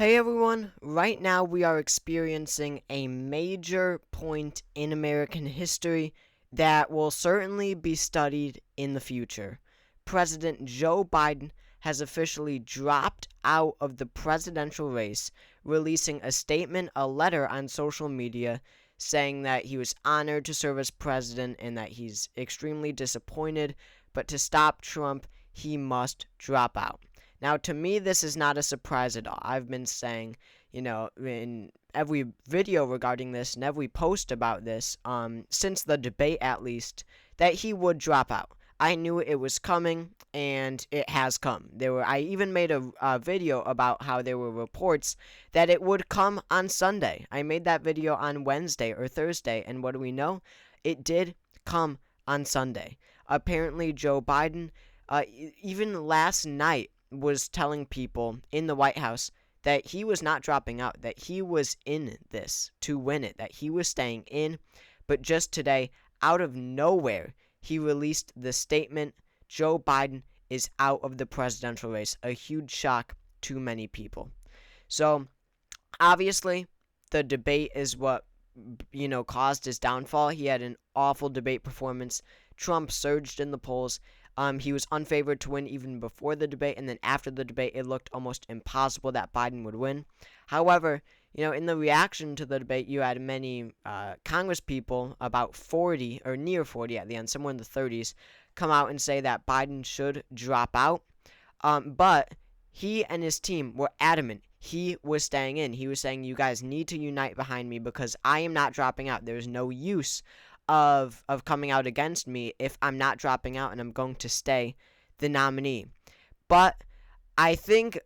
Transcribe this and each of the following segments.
Hey everyone, right now we are experiencing a major point in American history that will certainly be studied in the future. President Joe Biden has officially dropped out of the presidential race, releasing a statement, a letter on social media saying that he was honored to serve as president and that he's extremely disappointed, but to stop Trump, he must drop out. Now, to me, this is not a surprise at all. I've been saying, in every video regarding this and every post about this, since the debate at least, that he would drop out. I knew it was coming, and it has come. I even made a video about how there were reports that it would come on Sunday. I made that video on Wednesday or Thursday, and what do we know? It did come on Sunday. Apparently, Joe Biden, even last night, was telling people in the White House that he was not dropping out, that he was in this to win it, that he was staying in. But just today, out of nowhere, he released the statement, Joe Biden is out of the presidential race. A huge shock to many people. So, obviously, the debate is what, caused his downfall. He had an awful debate performance. Trump surged in the polls. He was unfavored to win even before the debate, and then after the debate, it looked almost impossible that Biden would win. However, in the reaction to the debate, you had many Congress people, about 40 or near 40 at the end, somewhere in the 30s, come out and say that Biden should drop out. But he and his team were adamant. He was staying in. He was saying, you guys need to unite behind me because I am not dropping out. There's no use of coming out against me if I'm not dropping out and I'm going to stay the nominee. But I think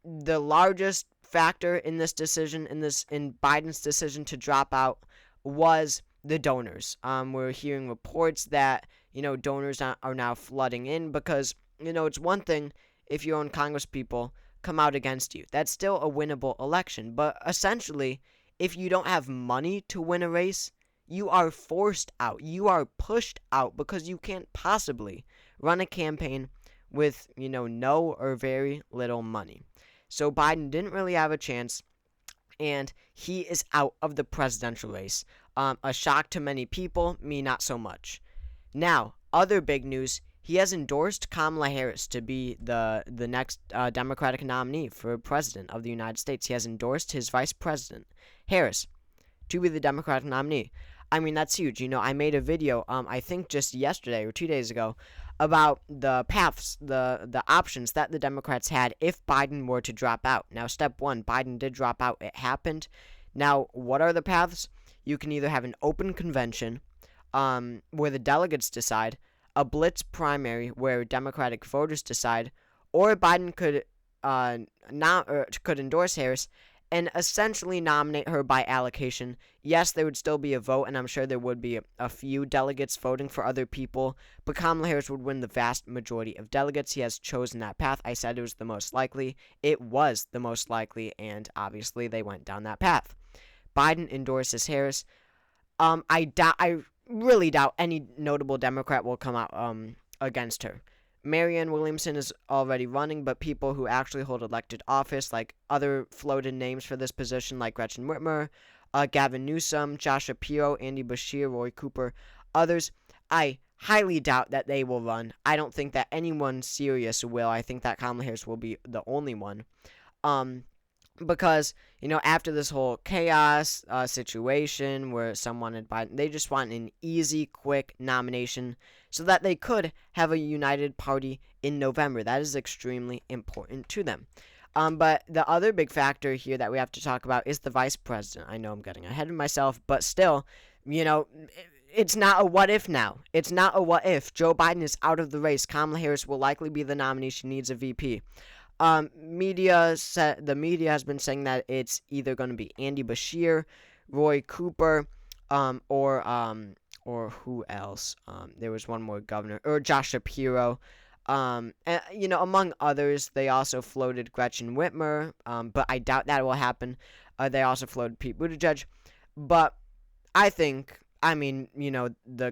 the largest factor in this decision, in Biden's decision to drop out, was the donors. We're hearing reports that donors are now flooding in because it's one thing if your own Congress people come out against you. That's still a winnable election. But essentially, if you don't have money to win a race, you are forced out. You are pushed out because you can't possibly run a campaign with, no or very little money. So Biden didn't really have a chance, and he is out of the presidential race. A shock to many people, me not so much. Now, other big news, he has endorsed Kamala Harris to be the next Democratic nominee for president of the United States. He has endorsed his vice president, Harris, to be the Democratic nominee. I mean, that's huge. I made a video, I think just yesterday or 2 days ago, about the paths, the options that the Democrats had if Biden were to drop out. Now, step one, Biden did drop out. It happened. Now, what are the paths? You can either have an open convention where the delegates decide, a blitz primary where Democratic voters decide, or Biden could endorse Harris and essentially nominate her by allocation. Yes, there would still be a vote, and I'm sure there would be a few delegates voting for other people, but Kamala Harris would win the vast majority of delegates. He has chosen that path. I said it was the most likely. It was the most likely, and obviously they went down that path. Biden endorses Harris. I really doubt any notable Democrat will come out against her. Marianne Williamson is already running, but people who actually hold elected office, like other floated names for this position, like Gretchen Whitmer, Gavin Newsom, Josh Shapiro, Andy Beshear, Roy Cooper, others, I highly doubt that they will run. I don't think that anyone serious will. I think that Kamala Harris will be the only one. Because, after this whole chaos situation where some wanted Biden, they just want an easy, quick nomination so that they could have a united party in November. That is extremely important to them. But the other big factor here that we have to talk about is the vice president. I know I'm getting ahead of myself, but still, it's not a what if now. It's not a what if. Joe Biden is out of the race. Kamala Harris will likely be the nominee. She needs a VP. The media has been saying that it's either going to be Andy Beshear, Roy Cooper, or who else? There was one more governor, or Josh Shapiro. And, among others, they also floated Gretchen Whitmer, but I doubt that will happen. They also floated Pete Buttigieg, but the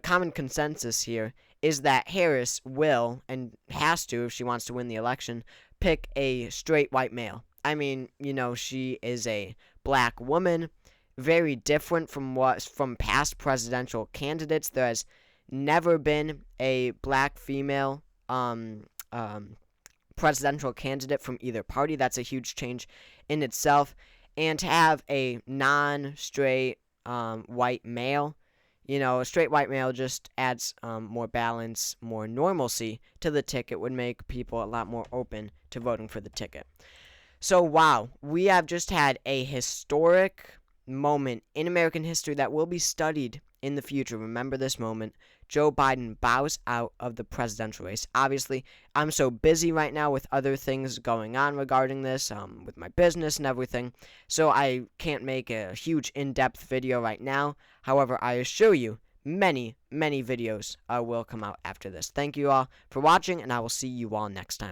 common consensus here is that Harris will, and has to if she wants to win the election, pick a straight white male. I mean, she is a black woman, very different from past presidential candidates. There has never been a black female um, presidential candidate from either party. That's a huge change in itself. And to have a non-straight white male, a straight white male just adds more balance, more normalcy to the ticket, would make people a lot more open to voting for the ticket. So, wow, we have just had a historic moment in American history that will be studied in the future. Remember this moment. Joe Biden bows out of the presidential race. Obviously, I'm so busy right now with other things going on regarding this, with my business and everything, so I can't make a huge in-depth video right now. However, I assure you, many, many videos will come out after this. Thank you all for watching, and I will see you all next time.